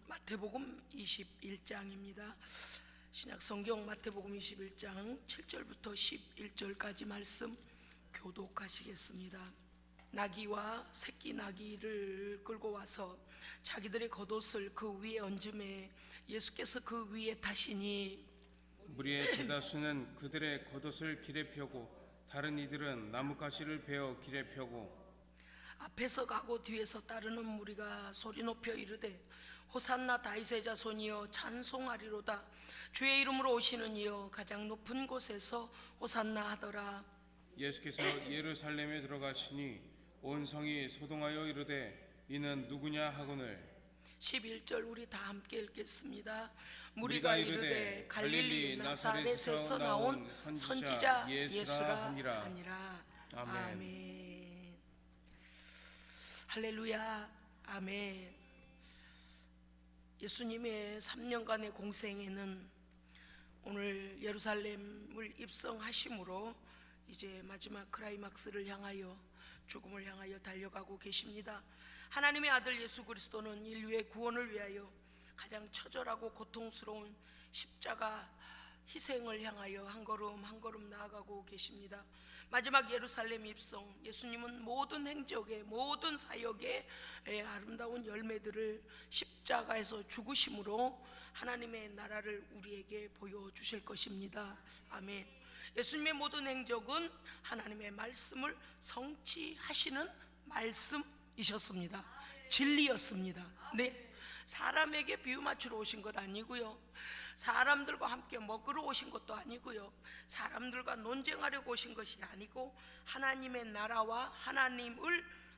마태복음 21장입니다. 신약 성경 마태복음 21장 7절부터 11절까지 말씀 교독하시겠습니다. 나귀와 새끼 나귀를 끌고 와서 자기들의 겉옷을 그 위에 얹음에 예수께서 그 위에 타시니 무리의 대다수는 그들의 겉옷을 길에 펴고 다른 이들은 나뭇가지를 베어 길에 펴고 앞에서 가고 뒤에서 따르는 무리가 소리 높여 이르되 호산나 다윗의 자손이여 찬송하리로다. 주의 이름으로 오시는 이여 가장 높은 곳에서 호산나 하더라. 예수께서 예루살렘에 들어가시니 온 성이 소동하여 이르되 이는 누구냐 하거늘 11절 우리 다 함께 읽겠습니다. 무리가 이르되 갈릴리 나사렛에서 나온 선지자 예수라 하니라. 아멘. 할렐루야. 아멘. 예수님의 3년간의 공생에는 오늘 예루살렘을 입성하심으로 이제 마지막 클라이막스를 향하여 죽음을 향하여 달려가고 계십니다. 하나님의 아들 예수 그리스도는 인류의 구원을 위하여 가장 처절하고 고통스러운 십자가 희생을 향하여 한 걸음 한 걸음 나아가고 계십니다. 마지막 예루살렘 입성, 예수님은 모든 행적의 모든 사역의 아름다운 열매들을 십자가에서 죽으심으로 하나님의 나라를 우리에게 보여주실 것입니다. 아멘. 예수님의 모든 행적은 하나님의 말씀을 성취하시는 말씀이셨습니다. 진리였습니다. 네, 사람에게 비유 맞추러 오신 것 아니고요, 사람들과 함께 먹으러 오신 것도 아니고요, 사람들과 논쟁하려고 오신 것이 아니고 하나님의 나라와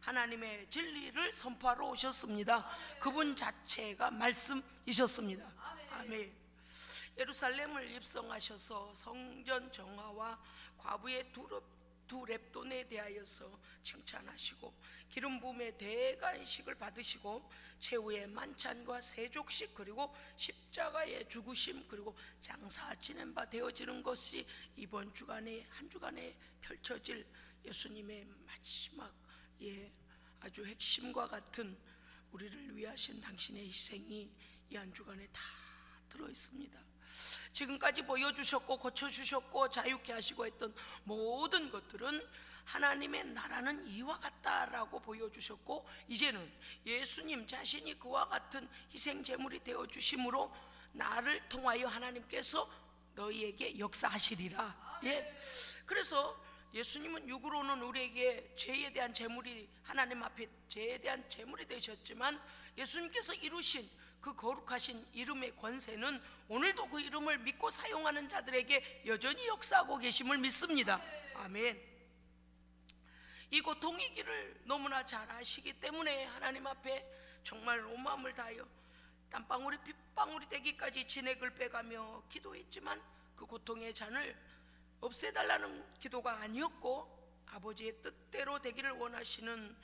하나님의 진리를 선포하러 오셨습니다. 그분 자체가 말씀이셨습니다. 아멘. 예루살렘을 입성하셔서 성전 정화와 과부의 두 렙돈에 대하여서 칭찬하시고 기름 부음의 대관식을 받으시고 최후의 만찬과 세족식 그리고 십자가의 죽으심 그리고 장사 지낸 바 되어지는 것이 이번 주간에 한 주간에 펼쳐질 예수님의 마지막 아주 핵심과 같은 우리를 위하신 당신의 희생이 이 한 주간에 다 들어있습니다. 지금까지 보여주셨고 고쳐주셨고 자유케 하시고 했던 모든 것들은 하나님의 나라는 이와 같다라고 보여주셨고, 이제는 예수님 자신이 그와 같은 희생제물이 되어주심으로 나를 통하여 하나님께서 너희에게 역사하시리라. 그래서 예수님은 육으로는 우리에게 죄에 대한 제물이, 하나님 앞에 죄에 대한 제물이 되셨지만 예수님께서 이루신 그 거룩하신 이름의 권세는 오늘도 그 이름을 믿고 사용하는 자들에게 여전히 역사하고 계심을 믿습니다. 아멘. 이 고통의 길을 너무나 잘 아시기 때문에 하나님 앞에 정말 온 마음을 다하여 땀방울이 빗방울이 되기까지 진액을 빼가며 기도했지만 그 고통의 잔을 없애달라는 기도가 아니었고 아버지의 뜻대로 되기를 원하시는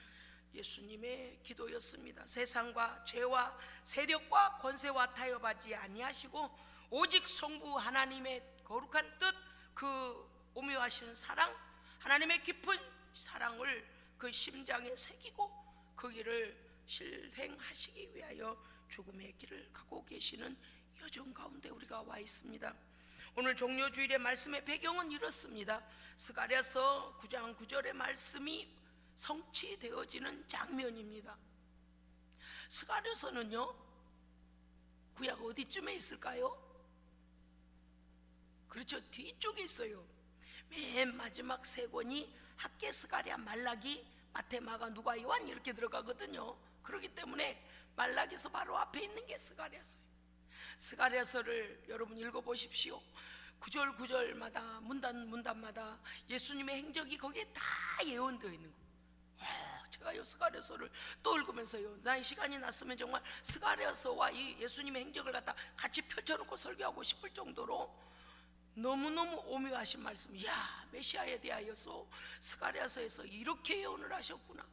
예수님의 기도였습니다. 세상과 죄와 세력과 권세와 타협하지 아니하시고 오직 성부 하나님의 거룩한 뜻, 그 오묘하신 사랑, 하나님의 깊은 사랑을 그 심장에 새기고 그 길을 실행하시기 위하여 죽음의 길을 가고 계시는 여정 가운데 우리가 와 있습니다. 오늘 종료주일의 말씀의 배경은 이렇습니다. 스가랴서 9장 9절의 말씀이 성취되어지는 장면입니다. 스가랴서는요, 구약 어디쯤에 있을까요? 그렇죠, 뒤쪽에 있어요. 맨 마지막 세 권이 학개, 스가랴, 말라기, 마태, 마가, 누가, 요한 이렇게 들어가거든요. 그렇기 때문에 말라기서 바로 앞에 있는 게 스가랴서예요. 스가랴서를 여러분 읽어보십시오. 구절 구절마다 문단마다 예수님의 행적이 거기에 다 예언되어 있는 거예요. 제가 스가랴서를 또 읽으면서요, 난 시간이 났으면 정말 스가랴서와 이 예수님의 행적을 갖다 같이 펼쳐놓고 설교하고 싶을 정도로 너무너무 오묘하신 말씀. 메시아에 대하여서 스가랴서에서 이렇게 예언을 하셨구나,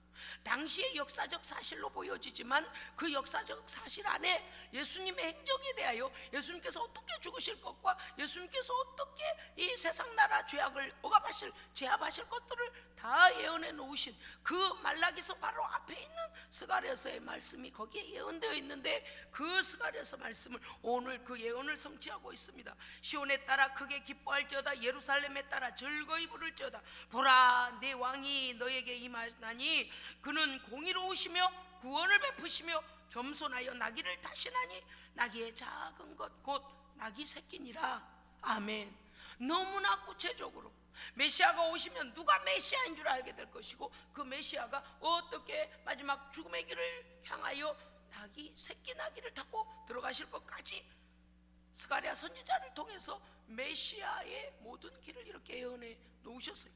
당시의 역사적 사실로 보여지지만 그 역사적 사실 안에 예수님의 행적에 대하여 예수님께서 어떻게 죽으실 것과 예수님께서 어떻게 이 세상 나라 죄악을 억압하실 제압하실 것들을 다 예언해 놓으신 그 말라기서 바로 앞에 있는 스가랴서의 말씀이 거기에 예언되어 있는데, 그 스가랴서 말씀을 오늘 그 예언을 성취하고 있습니다. 시온에 따라 크게 기뻐할지어다, 예루살렘에 따라 즐거이 부를지어다. 보라, 내 왕이 너에게 임하나니 그는 공의로우시며 구원을 베푸시며 겸손하여 나귀를 타시나니 나귀의 작은 것 곧 나귀 새끼니라. 아멘. 너무나 구체적으로 메시아가 오시면 누가 메시아인 줄 알게 될 것이고, 그 메시아가 어떻게 마지막 죽음의 길을 향하여 나귀 새끼 나귀를 타고 들어가실 것까지 스가랴 선지자를 통해서 메시아의 모든 길을 이렇게 예언해 놓으셨어요.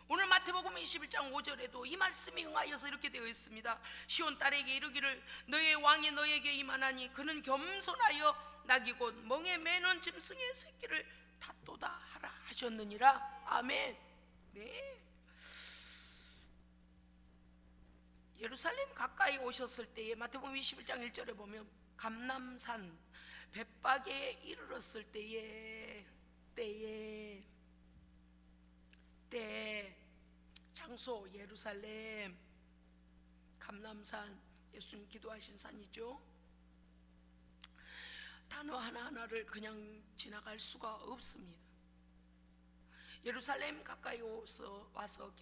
오늘 마태복음 21장 5절에도 이 말씀이 응하여서 이렇게 되어 있습니다. 시온 딸에게 이르기를 너의 왕이 너에게 임하나니 그는 겸손하여 나귀 곧 멍에 매는 짐승의 새끼를 탓도다 하라 하셨느니라. 아멘. 네. 예루살렘 가까이 오셨을 때에 마태복음 21장 1절에 보면 감람산 벳박에 이르렀을 때에 장소 예루살렘 감람산, 예수님 기도하신 산이죠. 단어 하나하나를 그냥 지나갈 수가 없습니다. 예루살렘 가까이 와서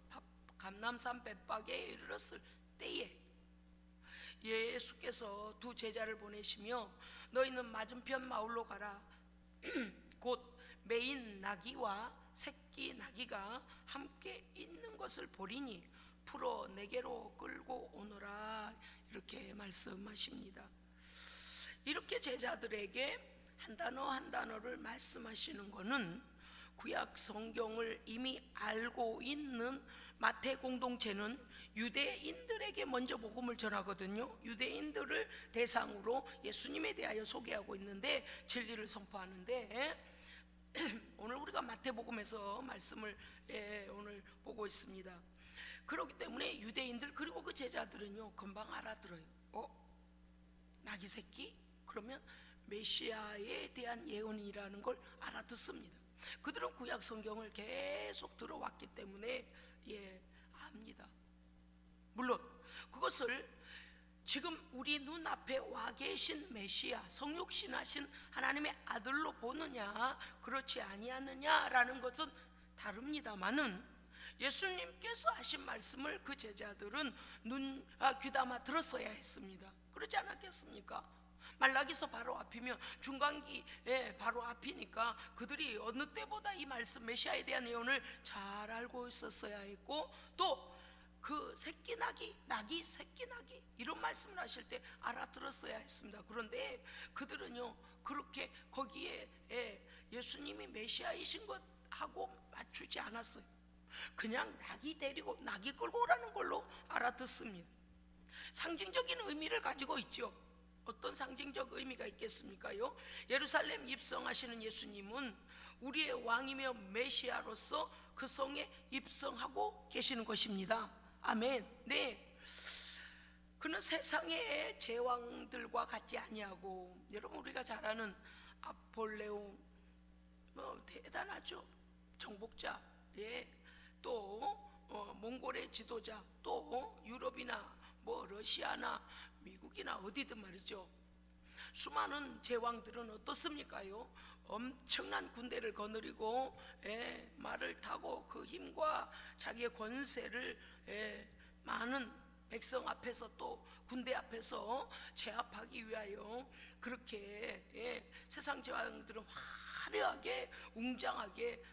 감람산 벳박에 이르렀을 때에 예수께서 두 제자를 보내시며 너희는 맞은편 마을로 가라. 곧 매인 나귀와 새끼 나귀가 함께 있는 것을 보리니 풀어 내게로 끌고 오너라. 이렇게 말씀하십니다. 이렇게 제자들에게 한 단어 한 단어를 말씀하시는 것은 구약 성경을 이미 알고 있는 마태 공동체는 유대인들에게 먼저 복음을 전하거든요. 유대인들을 대상으로 예수님에 대하여 소개하고 있는데, 진리를 선포하는데, 오늘 우리가 마태복음에서 말씀을 오늘 보고 있습니다. 그렇기 때문에 유대인들 그리고 그 제자들은요 금방 알아들어요. 나귀 새끼? 그러면 메시아에 대한 예언이라는 걸 알아듣습니다. 그들은 구약 성경을 계속 들어왔기 때문에 압니다. 물론 그것을 지금 우리 눈앞에 와 계신 메시아, 성육신하신 하나님의 아들로 보느냐 그렇지 아니하느냐라는 것은 다릅니다마는, 예수님께서 하신 말씀을 그 제자들은 귀담아 들었어야 했습니다. 그러지 않았겠습니까? 말라기서 바로 앞이며 중간기에 바로 앞이니까 그들이 어느 때보다 이 말씀 메시아에 대한 예언을 잘 알고 있었어야 했고, 또 그 새끼 나귀 새끼 나귀 이런 말씀을 하실 때 알아들었어야 했습니다. 그런데 그들은요 그렇게 거기에 예수님이 메시아이신 것하고 맞추지 않았어요. 그냥 나귀 데리고 나귀 끌고 오라는 걸로 알아듣습니다. 상징적인 의미를 가지고 있죠. 어떤 상징적 의미가 있겠습니까요? 예루살렘 입성하시는 예수님은 우리의 왕이며 메시아로서 그 성에 입성하고 계시는 것입니다. 아멘. 네. 그는 세상의 제왕들과 같지 아니하고, 여러분 우리가 잘 아는 아폴레옹 대단하죠. 정복자, 또 몽골의 지도자, 또 유럽이나 러시아나 미국이나 어디든 말이죠. 수많은 제왕들은 어떻습니까요? 엄청난 군대를 거느리고 말을 타고 그 힘과 자기의 권세를 많은 백성 앞에서 또 군대 앞에서 제압하기 위하여 그렇게 세상 제왕들은 화려하게 웅장하게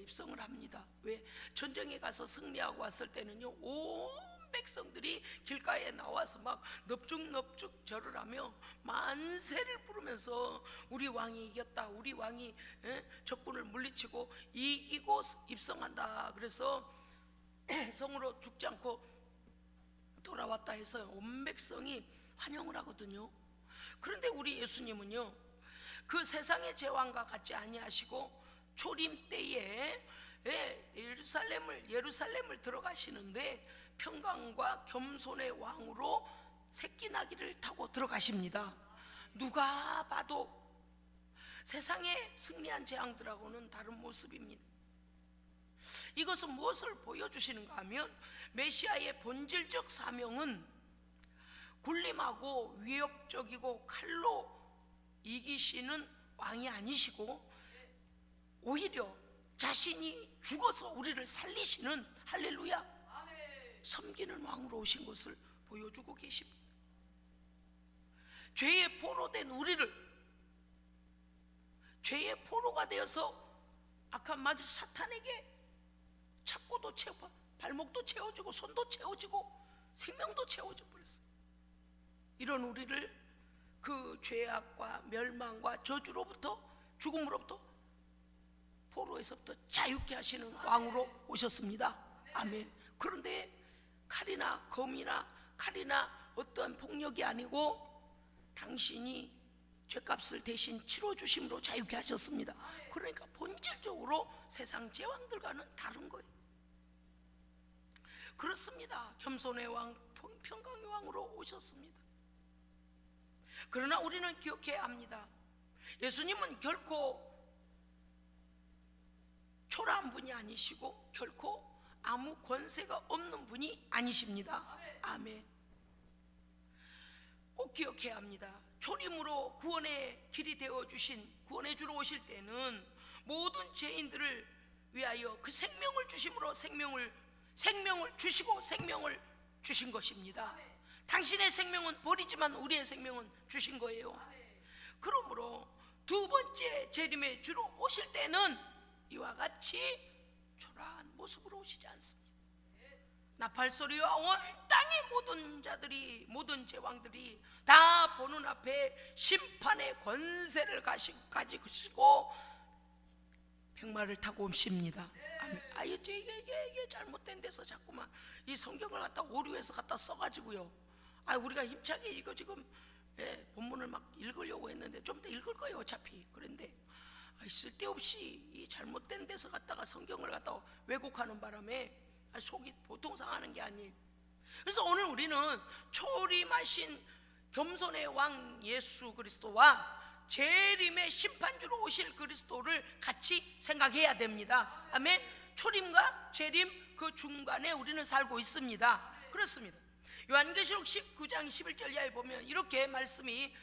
입성을 합니다. 왜? 전쟁에 가서 승리하고 왔을 때는요 온 백성들이 길가에 나와서 막 넙죽넙죽 절을 하며 만세를 부르면서 우리 왕이 이겼다, 우리 왕이 적군을 물리치고 이기고 입성한다, 그래서 성으로 죽지 않고 돌아왔다 해서 온 백성이 환영을 하거든요. 그런데 우리 예수님은요 그 세상의 제왕과 같지 아니하시고 초림 때에 예루살렘을 들어가시는데 평강과 겸손의 왕으로 새끼 나귀를 타고 들어가십니다. 누가 봐도 세상에 승리한 재앙들하고는 다른 모습입니다. 이것은 무엇을 보여주시는가 하면 메시아의 본질적 사명은 굴림하고 위협적이고 칼로 이기시는 왕이 아니시고 오히려 자신이 죽어서 우리를 살리시는, 할렐루야, 섬기는 왕으로 오신 것을 보여주고 계십니다. 죄의 포로된 우리를, 죄의 포로가 되어서 악한 마귀 사탄에게 찾고도 채워, 발목도 채워지고 손도 채워지고 생명도 채워져 버렸어요. 이런 우리를 그 죄악과 멸망과 저주로부터, 죽음으로부터, 포로에서부터 자유케 하시는 왕으로 오셨습니다. 아멘. 그런데 칼이나 검이나 칼이나 어떠한 폭력이 아니고 당신이 죄값을 대신 치러주심으로 자유케 하셨습니다. 그러니까 본질적으로 세상 제왕들과는 다른 거예요. 그렇습니다. 겸손의 왕, 평강의 왕으로 오셨습니다. 그러나 우리는 기억해야 합니다. 예수님은 결코 초라한 분이 아니시고 결코 아무 권세가 없는 분이 아니십니다. 아멘. 꼭 기억해야 합니다. 초림으로 구원의 길이 되어주신, 구원해 주러 오실 때는 모든 죄인들을 위하여 그 생명을 주심으로 생명을 주시고 생명을 주신 것입니다. 당신의 생명은 버리지만 우리의 생명은 주신 거예요. 그러므로 두 번째 재림의 주로 오실 때는 이와 같이 초라한 모습으로 오시지 않습니다. 나팔소리와 온 땅의 모든 자들이, 모든 제왕들이 다 보는 앞에 심판의 권세를 가지고 백마를 타고 오십니다. 이게 잘못된 데서 자꾸만 이 성경을 갖다 오류해서 갖다 써가지고요. 우리가 힘차게 이거 지금 본문을 막 읽으려고 했는데 좀 더 읽을 거예요 어차피. 그런데 쓸데없이 이 잘못된 데서 갖다가 성경을 갖다가 왜곡하는 바람에 속이 보통 상하는 게 아니에요. 그래서 오늘 우리는 초림하신 겸손의 왕 예수 그리스도와 재림의 심판주로 오실 그리스도를 같이 생각해야 됩니다. 아멘. 초림과 재림 그 중간에 우리는 살고 있습니다. 그렇습니다. 요한계시록 19장 11절 이하에 보면 이렇게 말씀이,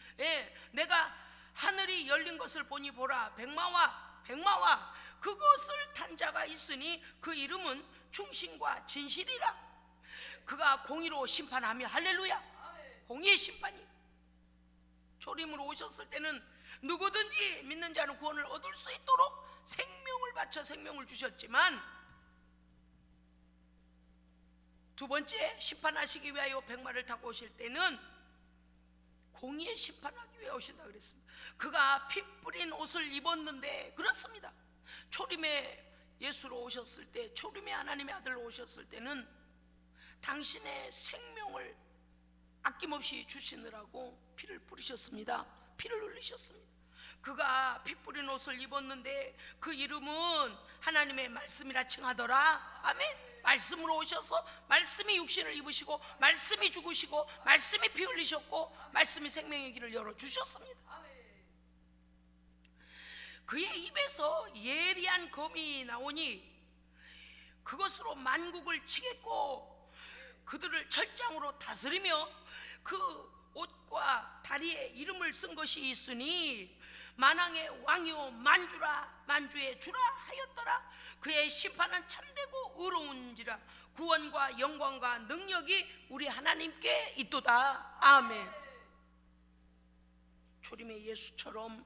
내가 하늘이 열린 것을 보니 보라, 백마와 그것을 탄 자가 있으니 그 이름은 충신과 진실이라. 그가 공의로 심판하며, 할렐루야, 공의의 심판이. 초림으로 오셨을 때는 누구든지 믿는 자는 구원을 얻을 수 있도록 생명을 바쳐 생명을 주셨지만, 두 번째 심판하시기 위하여 백마를 타고 오실 때는 공의의 심판하기 위해 오신다 그랬습니다. 그가 피 뿌린 옷을 입었는데, 그렇습니다. 초림의 예수로 오셨을 때, 초림의 하나님의 아들로 오셨을 때는 당신의 생명을 아낌없이 주시느라고 피를 뿌리셨습니다. 피를 흘리셨습니다. 그가 피 뿌린 옷을 입었는데 그 이름은 하나님의 말씀이라 칭하더라. 아멘. 말씀으로 오셔서 말씀이 육신을 입으시고 말씀이 죽으시고 말씀이 피 흘리셨고 말씀이 생명의 길을 열어주셨습니다. 그의 입에서 예리한 검이 나오니 그것으로 만국을 치겠고 그들을 철장으로 다스리며 그 옷과 다리에 이름을 쓴 것이 있으니 만왕의 왕이요 만주의 주라 하였더라. 그의 심판은 참되고 의로운지라. 구원과 영광과 능력이 우리 하나님께 있도다. 아멘. 초림의 예수처럼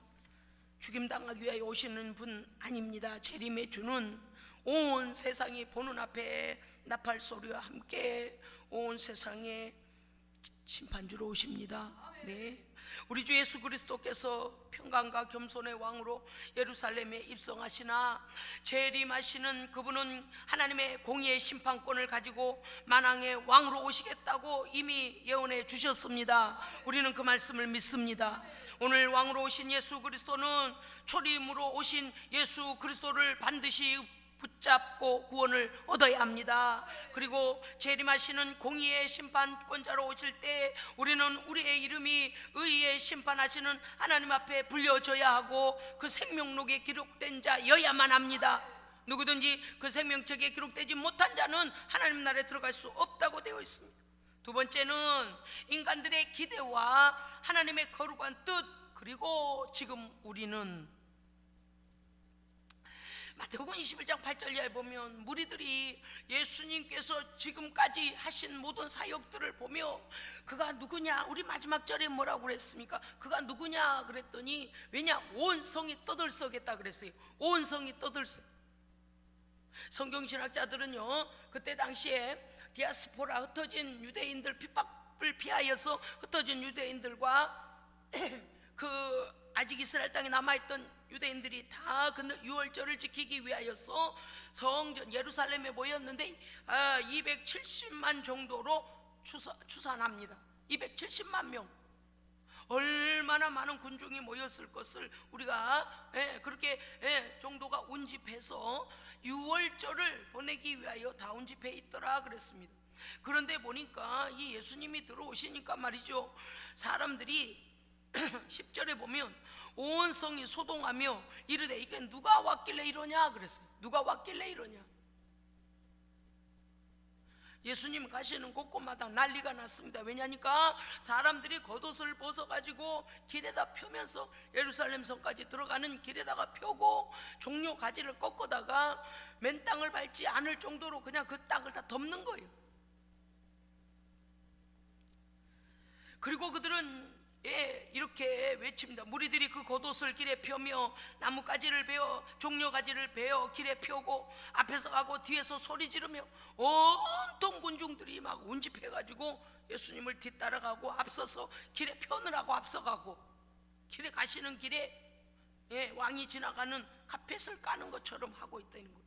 죽임당하기 위하여 오시는 분 아닙니다. 재림의 주는 온 세상이 보는 앞에 나팔소리와 함께 온 세상에 심판주로 오십니다. 네. 우리 주 예수 그리스도께서 평강과 겸손의 왕으로 예루살렘에 입성하시나 재림하시는 그분은 하나님의 공의의 심판권을 가지고 만왕의 왕으로 오시겠다고 이미 예언해 주셨습니다. 우리는 그 말씀을 믿습니다. 오늘 왕으로 오신 예수 그리스도는 초림으로 오신 예수 그리스도를 반드시 붙잡고 구원을 얻어야 합니다. 그리고 재림하시는 공의의 심판권자로 오실 때 우리는 우리의 이름이 의의 심판하시는 하나님 앞에 불려져야 하고 그 생명록에 기록된 자여야만 합니다. 누구든지 그 생명책에 기록되지 못한 자는 하나님 나라에 들어갈 수 없다고 되어 있습니다. 두 번째는 인간들의 기대와 하나님의 거룩한 뜻, 그리고 지금 우리는 마태복음 21장 8절 이하에 보면 무리들이 예수님께서 지금까지 하신 모든 사역들을 보며 그가 누구냐, 우리 마지막 절에 뭐라고 그랬습니까? 그가 누구냐 그랬더니, 왜냐, 온 성이 떠들썩했다 그랬어요. 온 성이 떠들썩. 성경신학자들은요, 그때 당시에 디아스포라, 흩어진 유대인들, 핍박을 피하여서 흩어진 유대인들과 그 아직 이스라엘 땅에 남아있던 유대인들이 다 그 유월절을 지키기 위하여서 성전 예루살렘에 모였는데 270만 정도로 추산합니다. 270만 명. 얼마나 많은 군중이 모였을 것을 우리가 그렇게 정도가 운집해서 유월절을 보내기 위하여 다 운집해 있더라 그랬습니다. 그런데 보니까 이 예수님이 들어오시니까 말이죠, 사람들이 10절에 보면 온 성이 소동하며 이르되 이게 누가 왔길래 이러냐 그랬어요. 누가 왔길래 이러냐. 예수님 가시는 곳곳마다 난리가 났습니다. 왜냐니까 사람들이 겉옷을 벗어가지고 길에다 펴면서 예루살렘 성까지 들어가는 길에다가 펴고 종려 가지를 꺾어다가 맨 땅을 밟지 않을 정도로 그냥 그 땅을 다 덮는 거예요. 그리고 그들은 이렇게 외칩니다. 무리들이 그 겉옷을 길에 펴며 나뭇가지를 베어 종려가지를 베어 길에 펴고 앞에서 가고 뒤에서 소리 지르며 온통 군중들이 막 운집해가지고 예수님을 뒤따라가고 앞서서 길에 펴느라고 앞서가고, 길에 가시는 길에 왕이 지나가는 카펫을 까는 것처럼 하고 있다는 거예요.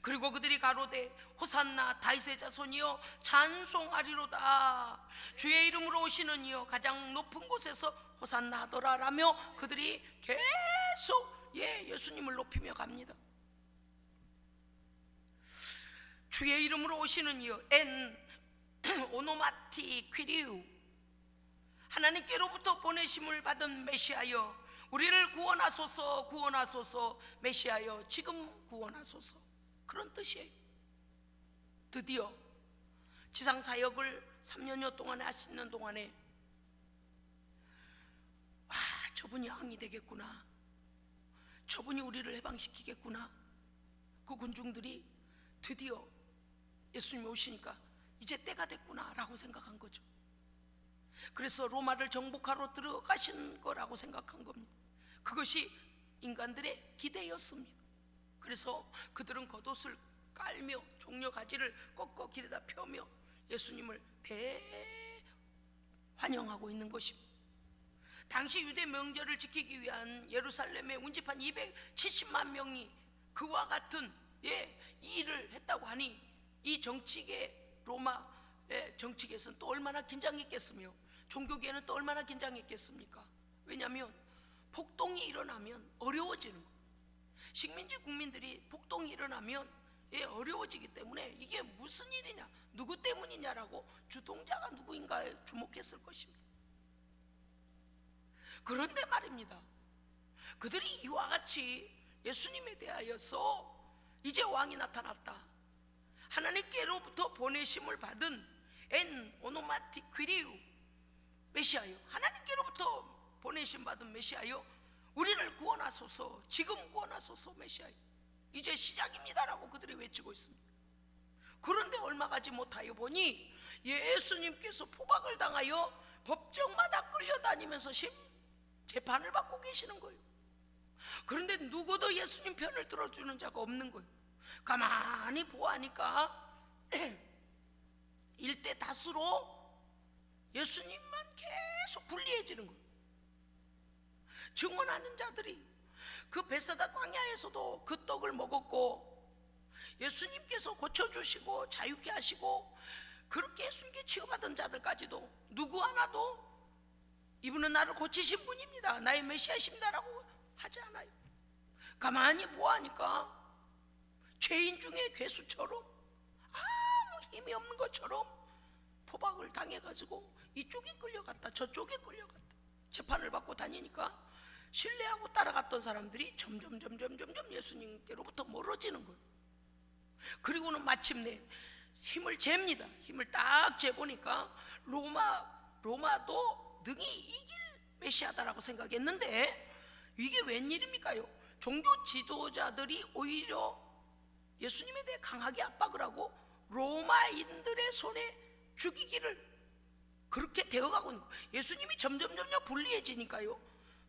그리고 그들이 가로되 호산나 다윗의 자손이여 찬송하리로다, 주의 이름으로 오시는 이여 가장 높은 곳에서 호산나 하더라 라며 그들이 계속 예수님을 높이며 갑니다. 주의 이름으로 오시는 이여 엔 오노마티 퀴리우, 하나님께로부터 보내심을 받은 메시아여 우리를 구원하소서, 구원하소서, 메시아여 지금 구원하소서, 그런 뜻이에요. 드디어 지상 사역을 3년여 동안에 하시는 동안에 저분이 왕이 되겠구나, 저분이 우리를 해방시키겠구나, 그 군중들이 드디어 예수님이 오시니까 이제 때가 됐구나 라고 생각한 거죠. 그래서 로마를 정복하러 들어가신 거라고 생각한 겁니다. 그것이 인간들의 기대였습니다. 그래서 그들은 겉옷을 깔며 종려 가지를 꺾어 길에다 펴며 예수님을 대환영하고 있는 것입니다. 당시 유대 명절을 지키기 위한 예루살렘에 운집한 270만 명이 그와 같은 일을 했다고 하니 이 정치계, 로마 정치계에서는 또 얼마나 긴장했겠으며 종교계는 또 얼마나 긴장했겠습니까? 왜냐하면 폭동이 일어나면 어려워지는 거예요. 식민지 국민들이 폭동이 일어나면 어려워지기 때문에 이게 무슨 일이냐, 누구 때문이냐라고 주동자가 누구인가에 주목했을 것입니다. 그런데 말입니다, 그들이 이와 같이 예수님에 대하여서 이제 왕이 나타났다, 하나님께로부터 보내심을 받은 엔 오노마티 퀴리우 메시아요, 하나님께로부터 보내심 받은 메시아요 우리를 구원하소서, 지금 구원하소서, 메시아요 이제 시작입니다라고 그들이 외치고 있습니다. 그런데 얼마 가지 못하여 보니 예수님께서 포박을 당하여 법정마다 끌려다니면서 재판을 받고 계시는 거예요. 그런데 누구도 예수님 편을 들어주는 자가 없는 거예요. 가만히 보아하니까 일대 다수로 예수님만 계속 불리해지는 거예요. 증언하는 자들이 그 베사다 광야에서도 그 떡을 먹었고 예수님께서 고쳐주시고 자유케 하시고 그렇게 예수님께 치유받은 자들까지도 누구 하나도 이분은 나를 고치신 분입니다, 나의 메시아십니다라고 하지 않아요. 가만히 보아하니까 죄인 중에 괴수처럼 아무 힘이 없는 것처럼 포박을 당해가지고 이쪽에 끌려갔다 저쪽에 끌려갔다 재판을 받고 다니니까 신뢰하고 따라갔던 사람들이 점점 예수님께로부터 멀어지는 거예요. 그리고는 마침내 힘을 잽니다. 힘을 딱 재보니까 로마도 능히 이길 메시아다라고 생각했는데 이게 웬일입니까요? 종교 지도자들이 오히려 예수님에 대해 강하게 압박을 하고 로마인들의 손에 죽이기를 그렇게 되어가고 있는 거예요. 예수님이 점점 불리해지니까요,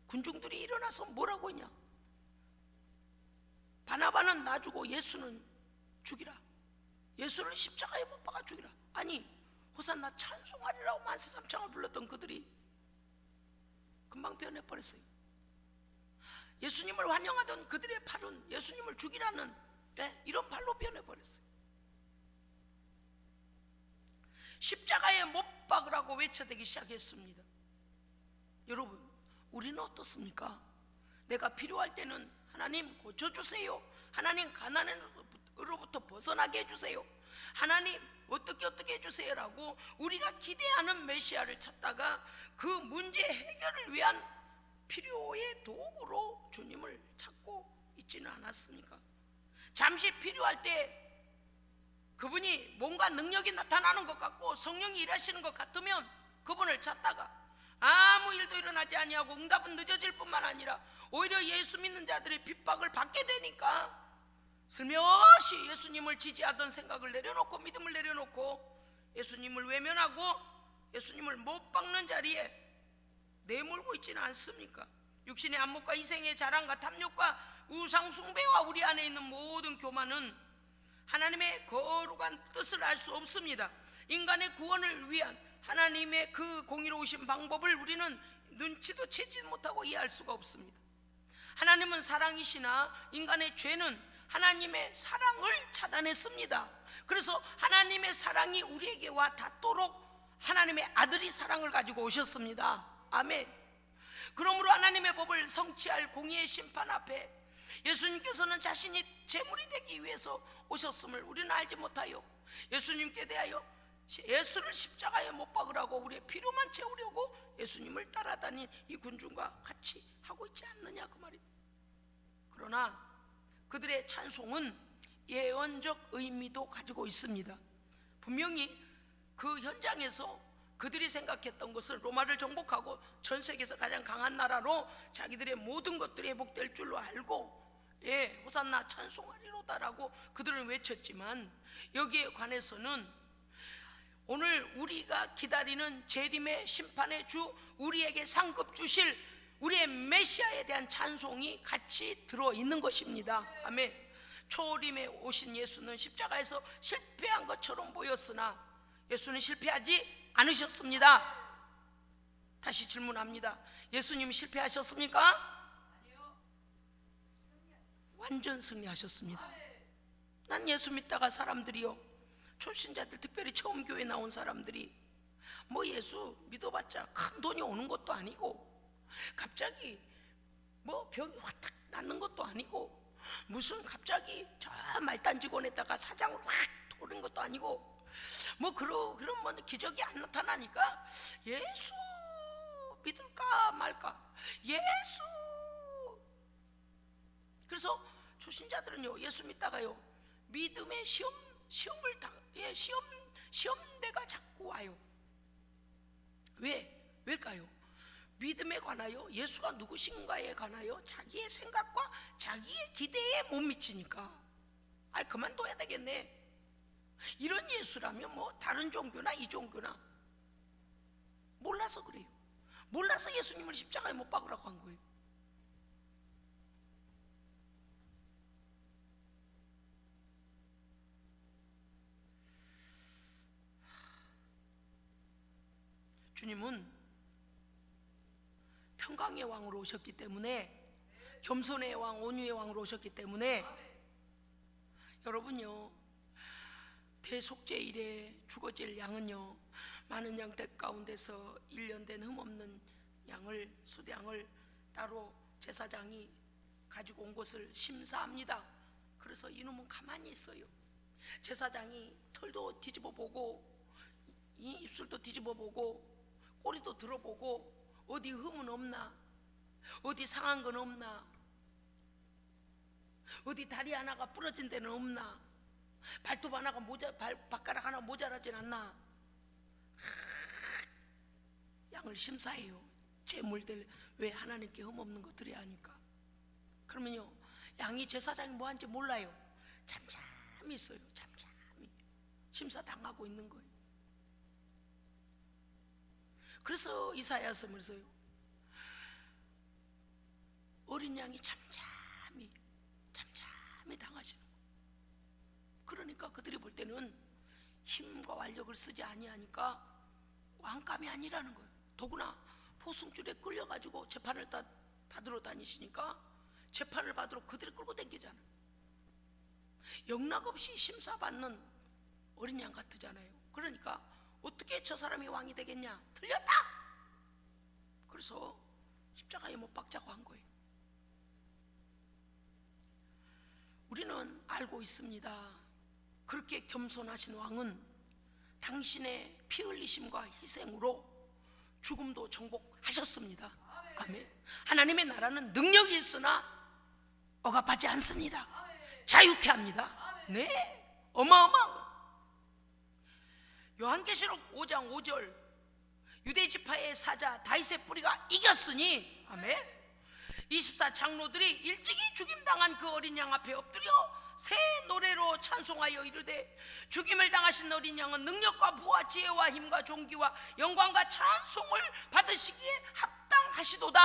군중들이 일어나서 뭐라고 했냐? 바나바는 놔주고 예수는 죽이라. 예수를 십자가에 못 박아 죽이라. 아니, 호산나 찬송하리라고 만세삼창을 불렀던 그들이 금방 변해버렸어요. 예수님을 환영하던 그들의 팔은 예수님을 죽이라는 이런 팔로 변해버렸어요. 십자가에 못 박으라고 외쳐대기 시작했습니다. 여러분, 우리는 어떻습니까? 내가 필요할 때는 하나님 고쳐주세요, 하나님 가난으로부터 벗어나게 해주세요, 하나님 어떻게 해주세요라고 우리가 기대하는 메시아를 찾다가 그 문제 해결을 위한 필요의 도구로 주님을 찾고 있지는 않았습니까? 잠시 필요할 때 그분이 뭔가 능력이 나타나는 것 같고 성령이 일하시는 것 같으면 그분을 찾다가 아무 일도 일어나지 아니하고 응답은 늦어질 뿐만 아니라 오히려 예수 믿는 자들의 핍박을 받게 되니까 슬며시 예수님을 지지하던 생각을 내려놓고 믿음을 내려놓고 예수님을 외면하고 예수님을 못 박는 자리에 내몰고 있지는 않습니까? 육신의 안목과 이생의 자랑과 탐욕과 우상 숭배와 우리 안에 있는 모든 교만은 하나님의 거룩한 뜻을 알 수 없습니다. 인간의 구원을 위한 하나님의 그 공의로우신 방법을 우리는 눈치도 채지 못하고 이해할 수가 없습니다. 하나님은 사랑이시나 인간의 죄는 하나님의 사랑을 차단했습니다. 그래서 하나님의 사랑이 우리에게 와 닿도록 하나님의 아들이 사랑을 가지고 오셨습니다. 아멘. 그러므로 하나님의 법을 성취할 공의의 심판 앞에 예수님께서는 자신이 제물이 되기 위해서 오셨음을 우리는 알지 못하여 예수님께 대하여 예수를 십자가에 못 박으라고 우리의 필요만 채우려고 예수님을 따라다닌 이 군중과 같이 하고 있지 않느냐 그 말입니다. 그러나 그들의 찬송은 예언적 의미도 가지고 있습니다. 분명히 그 현장에서 그들이 생각했던 것을 로마를 정복하고 전 세계에서 가장 강한 나라로 자기들의 모든 것들이 회복될 줄로 알고 호산나 찬송하리로다라고 그들은 외쳤지만 여기에 관해서는 오늘 우리가 기다리는 재림의 심판의 주, 우리에게 상급 주실 우리의 메시아에 대한 찬송이 같이 들어있는 것입니다. 아멘. 초림에 오신 예수는 십자가에서 실패한 것처럼 보였으나 예수는 실패하지 않으셨습니다. 다시 질문합니다. 예수님 실패하셨습니까? 완전 승리하셨습니다. 난 예수 믿다가 사람들이요, 초신자들, 특별히 처음 교회 나온 사람들이 뭐 예수 믿어봤자 큰 돈이 오는 것도 아니고 갑자기 뭐 병이 확 낫는 것도 아니고 무슨 갑자기 저 말단직원에다가 사장으로 확 오른 것도 아니고 뭐 그런 뭐 기적이 안 나타나니까 예수 믿을까 말까, 예수. 그래서 초신자들은요, 예수 믿다가요 믿음의 시험을 시험대가 자꾸 와요. 왜일까요? 믿음에 관하여, 예수가 누구신가에 관하여 자기의 생각과 자기의 기대에 못 미치니까 그만둬야 되겠네. 이런 예수라면 뭐 다른 종교나 이 종교나 몰라서 그래요. 몰라서 예수님을 십자가에 못 박으라고 한 거예요. 주님은 평강의 왕으로 오셨기 때문에, 겸손의 왕, 온유의 왕으로 오셨기 때문에 여러분요, 대속죄일에 죽어질 양은요 많은 양떼 가운데서 1년 된 흠없는 양을, 수양을 따로 제사장이 가지고 온 것을 심사합니다. 그래서 이놈은 가만히 있어요. 제사장이 털도 뒤집어 보고 이 입술도 뒤집어 보고 꼬리도 들어보고 어디 흠은 없나, 어디 상한 건 없나, 어디 다리 하나가 부러진 데는 없나, 발톱 하나가 발가락 하나 모자라진 않나. 양을 심사해요. 제물들 왜 하나님께 흠없는 거 드려야 하니까. 그러면요, 양이 제사장이 뭐 하는지 몰라요. 잠잠히 있어요. 잠잠히 심사 당하고 있는 거예요. 그래서 이사야서 그래서요, 어린 양이 잠잠히 당하시는 거예요. 그러니까 그들이 볼 때는 힘과 완력을 쓰지 아니하니까 왕감이 아니라는 거예요. 더구나 포승줄에 끌려가지고 재판을 받으러 다니시니까 재판을 받으러 그들이 끌고 다니잖아요. 영락없이 심사받는 어린 양 같으잖아요. 그러니까 어떻게 저 사람이 왕이 되겠냐? 틀렸다! 그래서 십자가에 못 박자고 한 거예요. 우리는 알고 있습니다. 그렇게 겸손하신 왕은 당신의 피 흘리심과 희생으로 죽음도 정복하셨습니다. 아멘. 하나님의 나라는 능력이 있으나 억압하지 않습니다. 자유케 합니다. 네, 어마어마한 거예요. 요한계시록 5장 5절, 유대지파의 사자 다윗의 뿌리가 이겼으니, 아멘. 24 장로들이 일찍이 죽임당한 그 어린 양 앞에 엎드려 새 노래로 찬송하여 이르되, 죽임을 당하신 어린 양은 능력과 부와 지혜와 힘과 존귀와 영광과 찬송을 받으시기에 합당하시도다.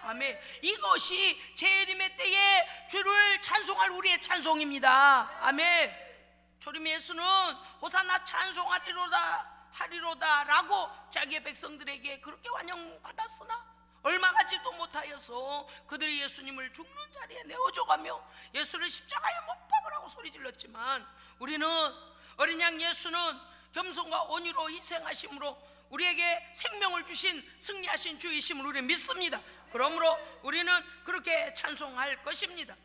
아멘. 이것이 재림의 때에 주를 찬송할 우리의 찬송입니다. 아멘. 초림 예수는 호산나 찬송하리로다 라고 자기의 백성들에게 그렇게 환영받았으나 얼마 가지도 못하여서 그들이 예수님을 죽는 자리에 내어줘가며 예수를 십자가에 못 박으라고 소리질렀지만, 우리는 어린 양 예수는 겸손과 온유로 희생하심으로 우리에게 생명을 주신 승리하신 주이심을 우리는 믿습니다. 그러므로 우리는 그렇게 찬송할 것입니다.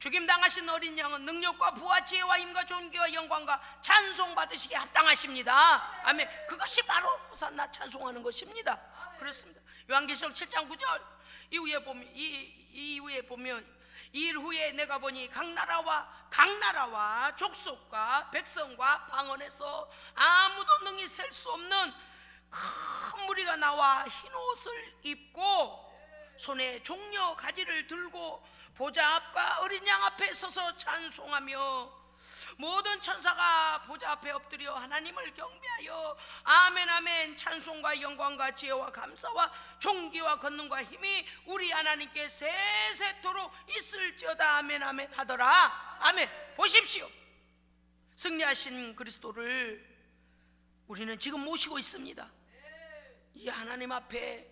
죽임당하신 어린 양은 능력과 부와 지혜와 힘과 존귀와 영광과 찬송 받으시기에 합당하십니다. 아멘. 그것이 바로 호산나 찬송하는 것입니다. 그렇습니다. 요한계시록 7장 9절 이후에 보면 이일 후에 내가 보니 각 나라와 족속과 백성과 방언에서 아무도 능히 셀 수 없는 큰 무리가 나와 흰 옷을 입고 손에 종려 가지를 들고 보좌 앞과 어린 양 앞에 서서 찬송하며 모든 천사가 보좌 앞에 엎드려 하나님을 경배하여 아멘 아멘, 찬송과 영광과 지혜와 감사와 존귀와 권능과 힘이 우리 하나님께 세세토록 있을지어다 아멘 아멘 하더라. 아멘. 보십시오, 승리하신 그리스도를 우리는 지금 모시고 있습니다. 이 하나님 앞에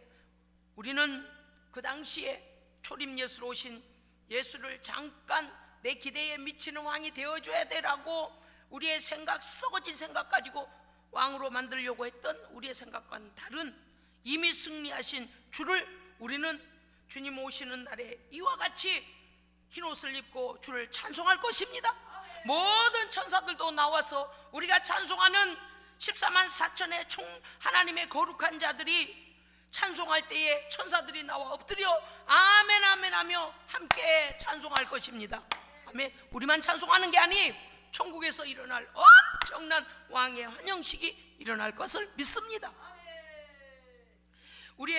우리는 그 당시에 초림 예수로 오신 예수를 잠깐 내 기대에 미치는 왕이 되어줘야 되라고 우리의 생각, 썩어질 생각 가지고 왕으로 만들려고 했던 우리의 생각과는 다른 이미 승리하신 주를 우리는 주님 오시는 날에 이와 같이 흰옷을 입고 주를 찬송할 것입니다. 모든 천사들도 나와서 우리가 찬송하는 14만 4천의 총 하나님의 거룩한 자들이 찬송할 때에 천사들이 나와 엎드려 아멘 아멘 하며 함께 찬송할 것입니다. 아멘. 우리만 찬송하는 게 아니 천국에서 일어날 엄청난 왕의 환영식이 일어날 것을 믿습니다. 우리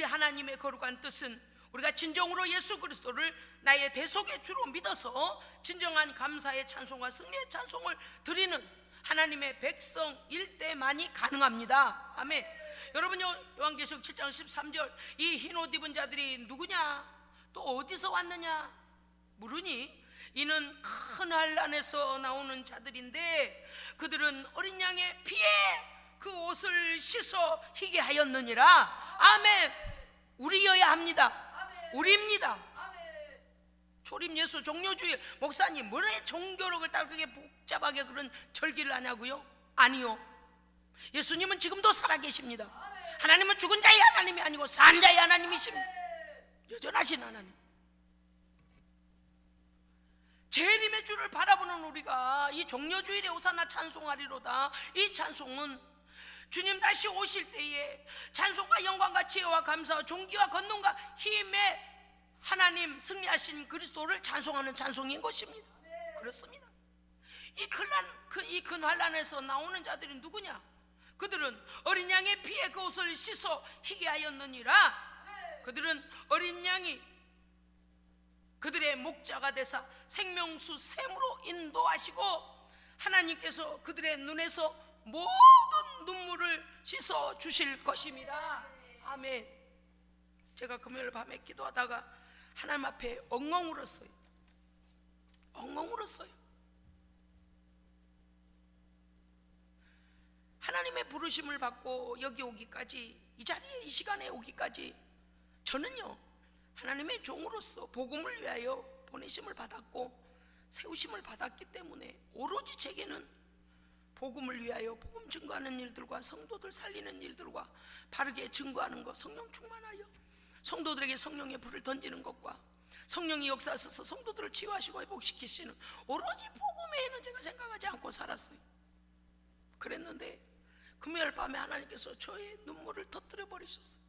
하나님의 거룩한 뜻은 우리가 진정으로 예수 그리스도를 나의 대속의 주로 믿어서 진정한 감사의 찬송과 승리의 찬송을 드리는 하나님의 백성일 때만이 가능합니다. 아멘. 여러분, 요한계시록 7장 13절 이 흰옷 입은 자들이 누구냐, 또 어디서 왔느냐 물으니 이는 큰 환난에서 나오는 자들인데 그들은 어린 양의 피에 그 옷을 씻어 희게 하였느니라. 아멘. 우리여야 합니다. 우리입니다. 초림 예수 종료주일 목사님 뭐래 종교력을 따로 그렇게 복잡하게 그런 절기를 하냐고요? 아니요. 예수님은 지금도 살아계십니다. 하나님은 죽은 자의 하나님이 아니고 산 자의 하나님이십니다. 여전하신 하나님. 재림의 주를 바라보는 우리가 이 종려주일에 호산나 찬송하리로다. 이 찬송은 주님 다시 오실 때에 찬송과 영광과 지혜와 감사와 존귀와 권능과 힘에 하나님 승리하신 그리스도를 찬송하는 찬송인 것입니다. 그렇습니다. 이 큰 환란에서 나오는 자들이 누구냐? 그들은 어린 양의 피에 그 옷을 씻어 희게 하였느니라. 그들은 어린 양이 그들의 목자가 되사 생명수 샘으로 인도하시고 하나님께서 그들의 눈에서 모든 눈물을 씻어 주실 것입니다. 아멘. 제가 금요일 밤에 기도하다가 하나님 앞에 엉엉 울었어요. 엉엉 울었어요. 하나님의 부르심을 받고 여기 오기까지, 이 자리에 이 시간에 오기까지 저는요 하나님의 종으로서 복음을 위하여 보내심을 받았고 세우심을 받았기 때문에 오로지 제게는 복음을 위하여 복음 증거하는 일들과 성도들 살리는 일들과 바르게 증거하는 것, 성령 충만하여 성도들에게 성령의 불을 던지는 것과 성령이 역사하셔서 성도들을 치유하시고 회복시키시는 오로지 복음 외에는 제가 생각하지 않고 살았어요. 그랬는데 금요일 밤에 하나님께서 저의 눈물을 터뜨려 버리셨어요.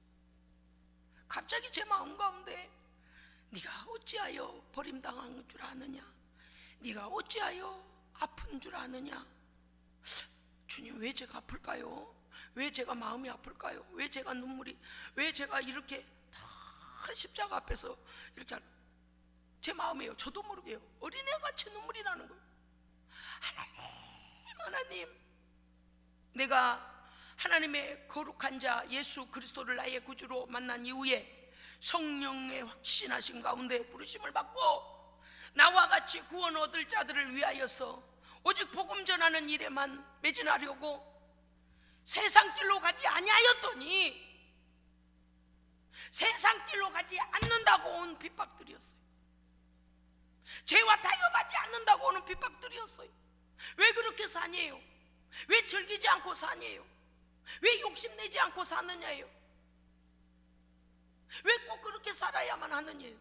갑자기 제 마음 가운데 네가 어찌하여 버림당한 줄 아느냐, 네가 어찌하여 아픈 줄 아느냐. 주님, 왜 제가 아플까요? 왜 제가 마음이 아플까요? 왜 제가 눈물이, 왜 제가 이렇게 다 십자가 앞에서 이렇게 제 마음이에요. 저도 모르게요. 어린애같이 눈물이 나는 거예요. 하나님, 내가 하나님의 거룩한 자 예수 그리스도를 나의 구주로 만난 이후에 성령의 확신하신 가운데 부르심을 받고 나와 같이 구원 얻을 자들을 위하여서 오직 복음 전하는 일에만 매진하려고 세상 길로 가지 아니하였더니 세상 길로 가지 않는다고 온 핍박들이었어요. 죄와 타협하지 않는다고 오는 핍박들이었어요. 왜 그렇게 사니에요? 왜 즐기지 않고 사니에요? 왜 욕심내지 않고 사느냐예요? 왜 꼭 그렇게 살아야만 하느냐예요?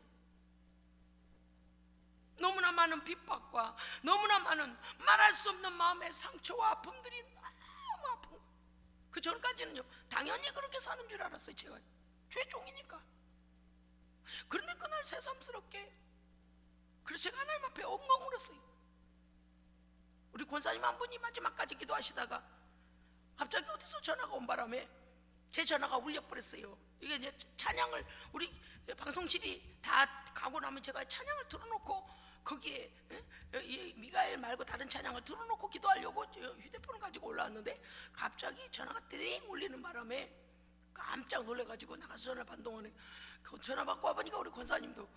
너무나 많은 핍박과 너무나 많은 말할 수 없는 마음의 상처와 아픔들이 너무 아픈 거예요. 그 전까지는요 당연히 그렇게 사는 줄 알았어요. 제가 죄종이니까. 그런데 그날 새삼스럽게, 그래서 제가 하나님 앞에 엉엉 울었어요. 우리 권사님 한 분이 마지막까지 기도하시다가 갑자기 어디서 전화가 온 바람에 제 전화가 울려버렸어요. 이게 이제 찬양을, 우리 방송실이 다 가고 나면 제가 찬양을 틀어놓고 거기에 이 미가엘 말고 다른 찬양을 틀어놓고 기도하려고 휴대폰을 가지고 올라왔는데 갑자기 전화가 띠링 울리는 바람에 깜짝 놀래가지고 나가서 전화 반동하네. 그 전화 받고 와보니까 우리 권사님도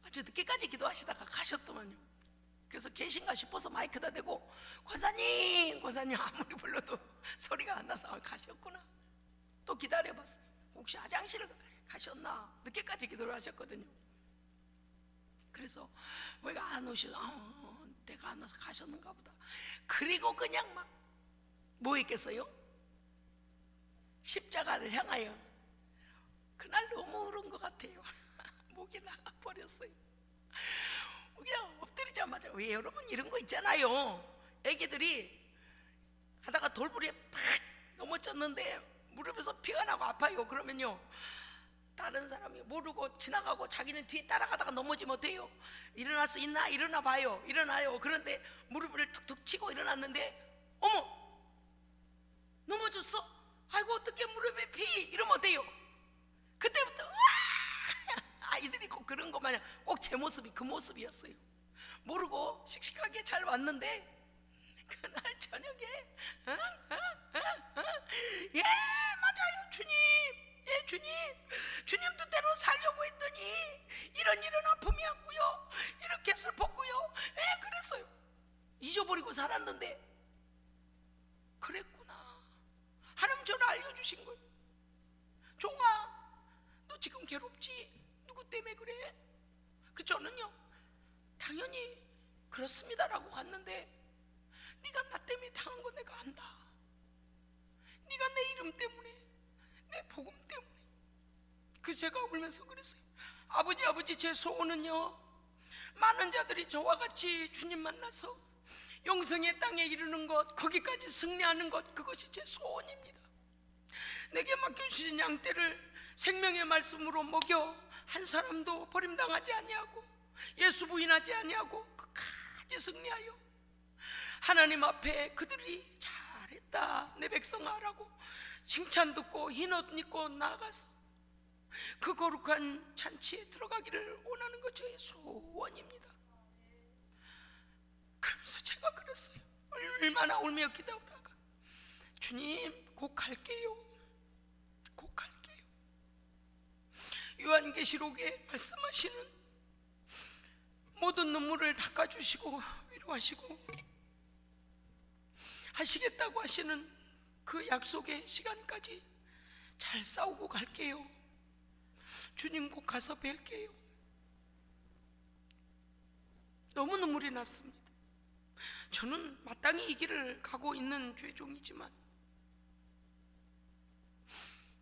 아주 늦게까지 기도하시다가 가셨더만요. 그래서 계신가 싶어서 마이크다 대고 권사님 아무리 불러도 소리가 안 나서 가셨구나. 또 기다려봤어요. 혹시 화장실 가셨나? 늦게까지 기도를 하셨거든요. 그래서 왜가 안 오셔서 내가 안 와서 가셨는가 보다. 그리고 그냥 막 뭐 했겠어요? 십자가를 향하여. 그날 너무 울은 것 같아요. 목이 나가버렸어요. 그냥 엎드리자마자, 왜 여러분 이런 거 있잖아요. 애기들이 하다가 돌부리에 팍 넘어졌는데 무릎에서 피가 나고 아파요. 그러면요 다른 사람이 모르고 지나가고 자기는 뒤에 따라가다가 넘어지면 어때요? 일어날 수 있나? 일어나 봐요. 일어나요. 그런데 무릎을 툭툭 치고 일어났는데 어머 넘어졌어? 아이고 어떻게 무릎에 피? 이러면 어때요? 그때부터 아이들이 꼭 그런 것 마냥 꼭 제 모습이 그 모습이었어요. 모르고 씩씩하게 잘 왔는데 그날 저녁에 예 맞아요 주님, 예 주님 뜻대로 살려고 했더니 이런 아픔이 왔고요, 이렇게 슬펐고요, 예 그랬어요. 잊어버리고 살았는데 그랬구나. 하나님 저를 알려주신 거예요. 종아 너 지금 괴롭지? 누구 때문에 그래? 그 저는요 당연히 그렇습니다라고 갔는데 네가 나 때문에 당한 거 내가 안다. 네가 내 이름 때문에, 내 복음 때문에. 그 제가 울면서 그랬어요. 아버지 제 소원은요 많은 자들이 저와 같이 주님 만나서 영생의 땅에 이르는 것, 거기까지 승리하는 것, 그것이 제 소원입니다. 내게 맡겨주신 양떼를 생명의 말씀으로 먹여 한 사람도 버림당하지 아니하고 예수 부인하지 아니하고 끝까지 승리하여 하나님 앞에 그들이 잘했다 내 백성아라고 칭찬 듣고 흰 옷 입고 나가서 그 거룩한 잔치에 들어가기를 원하는 것 저의 소원입니다. 그러면서 제가 그랬어요. 얼마나 울며 기도하다가 주님 곧 갈게요, 곧 갈게요. 요한계시록에 말씀하시는 모든 눈물을 닦아주시고 위로하시고 하시겠다고 하시는 그 약속의 시간까지 잘 싸우고 갈게요. 주님 곧 가서 뵐게요. 너무 눈물이 났습니다. 저는 마땅히 이 길을 가고 있는 주의 종이지만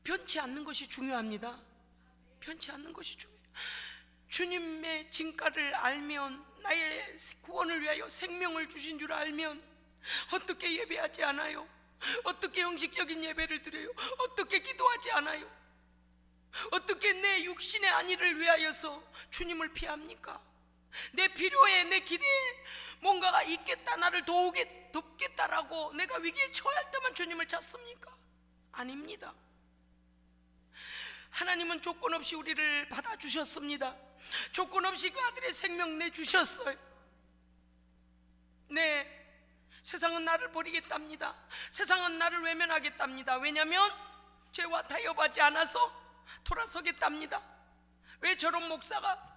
변치 않는 것이 중요합니다. 변치 않는 것이 중요해요. 주님의 진가를 알면, 나의 구원을 위하여 생명을 주신 줄 알면 어떻게 예배하지 않아요? 어떻게 형식적인 예배를 드려요? 어떻게 기도하지 않아요? 어떻게 내 육신의 안위를 위하여서 주님을 피합니까? 내 필요에, 내 기대에 뭔가가 있겠다, 나를 돕겠다라고 내가 위기에 처할 때만 주님을 찾습니까? 아닙니다. 하나님은 조건 없이 우리를 받아주셨습니다. 조건 없이 그 아들의 생명 내주셨어요. 네, 세상은 나를 버리겠답니다. 세상은 나를 외면하겠답니다. 왜냐하면 죄와 타협하지 않아서 돌아서겠답니다. 왜 저런 목사가?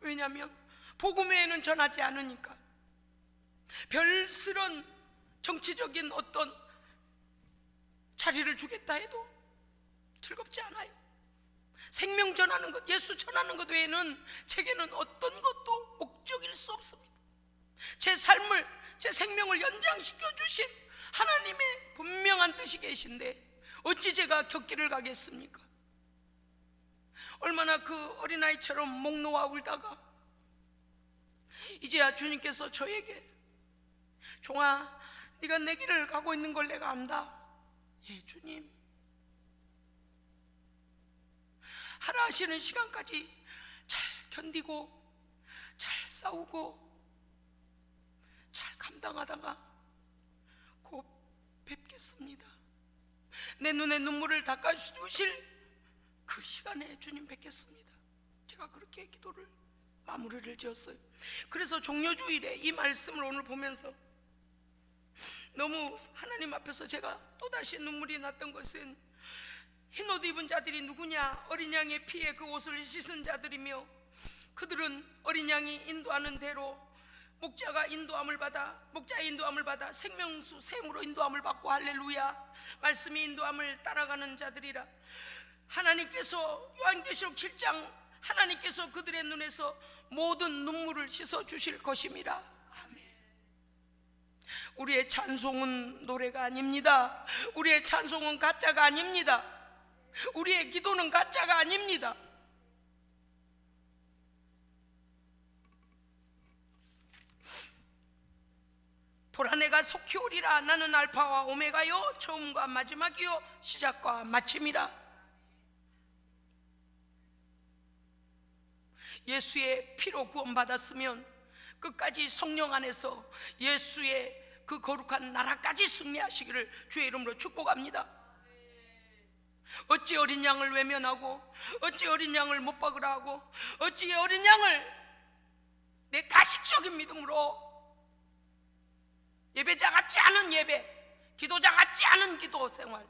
왜냐하면 복음 외에는 전하지 않으니까. 별스런 정치적인 어떤 자리를 주겠다 해도 즐겁지 않아요. 생명 전하는 것, 예수 전하는 것 외에는 제게는 어떤 것도 목적일 수 없습니다. 제 삶을, 제 생명을 연장시켜 주신 하나님의 분명한 뜻이 계신데 어찌 제가 곁길을 가겠습니까? 얼마나 그 어린아이처럼 목 놓아 울다가 이제야 주님께서 저에게 종아, 네가 내 길을 가고 있는 걸 내가 안다. 예, 주님. 하라 하시는 시간까지 잘 견디고 잘 싸우고 잘 감당하다가 곧 뵙겠습니다. 내 눈에 눈물을 닦아주실 그 시간에 주님 뵙겠습니다. 제가 그렇게 기도를 마무리를 지었어요. 그래서 종료주일에 이 말씀을 오늘 보면서 너무 하나님 앞에서 제가 또다시 눈물이 났던 것은 흰옷 입은 자들이 누구냐? 어린 양의 피에 그 옷을 씻은 자들이며 그들은 어린 양이 인도하는 대로 목자의 인도함을 받아 생명수 샘으로 인도함을 받고 할렐루야 말씀의 인도함을 따라가는 자들이라. 하나님께서 요한계시록 7장 하나님께서 그들의 눈에서 모든 눈물을 씻어 주실 것임이라. 아멘. 우리의 찬송은 노래가 아닙니다. 우리의 찬송은 가짜가 아닙니다. 우리의 기도는 가짜가 아닙니다. 보라, 내가 속히 오리라. 나는 알파와 오메가요 처음과 마지막이요 시작과 마침이라. 예수의 피로 구원받았으면 끝까지 성령 안에서 예수의 그 거룩한 나라까지 승리하시기를 주의 이름으로 축복합니다. 어찌 어린 양을 외면하고, 어찌 어린 양을 못 박으라 하고, 어찌 어린 양을 내 가식적인 믿음으로 예배자 같지 않은 예배, 기도자 같지 않은 기도 생활,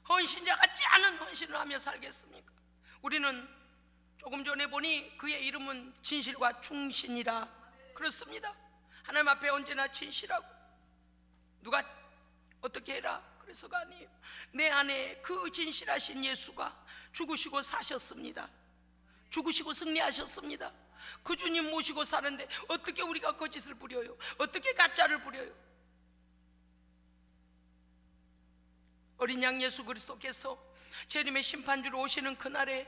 헌신자 같지 않은 헌신을 하며 살겠습니까? 우리는 조금 전에 보니 그의 이름은 진실과 충신이라. 그렇습니다. 하나님 앞에 언제나 진실하고, 누가 어떻게 해라 그래서가 아니에요. 내 안에 그 진실하신 예수가 죽으시고 사셨습니다. 죽으시고 승리하셨습니다. 그 주님 모시고 사는데 어떻게 우리가 거짓을 부려요? 어떻게 가짜를 부려요? 어린 양 예수 그리스도께서 재림의 심판주로 오시는 그날에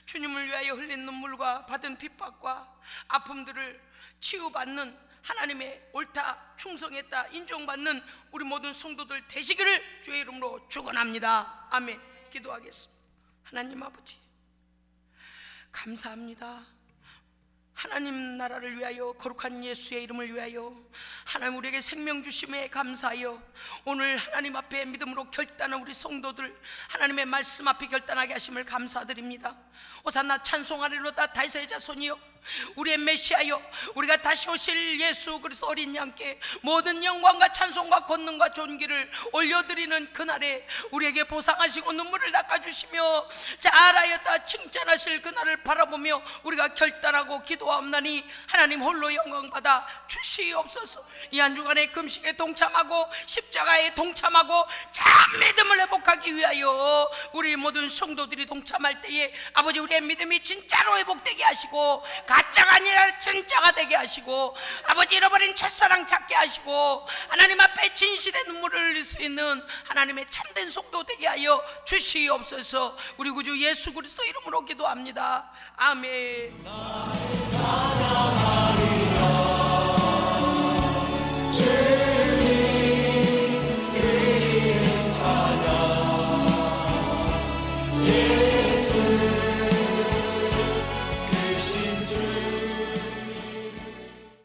주님을 위하여 흘린 눈물과 받은 핍박과 아픔들을 치유받는 하나님의 옳다, 충성했다, 인정받는 우리 모든 성도들 되시기를 주의 이름으로 축원합니다. 아멘. 기도하겠습니다. 하나님 아버지, 감사합니다. 하나님 나라를 위하여, 거룩한 예수의 이름을 위하여 하나님 우리에게 생명 주심에 감사하여 오늘 하나님 앞에 믿음으로 결단한 우리 성도들 하나님의 말씀 앞에 결단하게 하심을 감사드립니다. 호산나 찬송하리로다 다윗의 자손이여, 우리의 메시아여, 우리가 다시 오실 예수 그리스도 어린 양께 모든 영광과 찬송과 권능과 존귀를 올려드리는 그날에 우리에게 보상하시고 눈물을 닦아주시며 잘하였다 칭찬하실 그날을 바라보며 우리가 결단하고 기도하옵나니 하나님 홀로 영광받아 주시옵소서. 이 한 주간의 금식에 동참하고 십자가에 동참하고 참 믿음을 회복하기 위하여 우리 모든 성도들이 동참할 때에 아버지 우리의 믿음이 진짜로 회복되게 하시고 가짜가 아니라 진짜가 되게 하시고 아버지 잃어버린 첫사랑 찾게 하시고 하나님 앞에 진실의 눈물을 흘릴 수 있는 하나님의 참된 성도 되게 하여 주시옵소서. 우리 구주 예수 그리스도 이름으로 기도합니다. 아멘.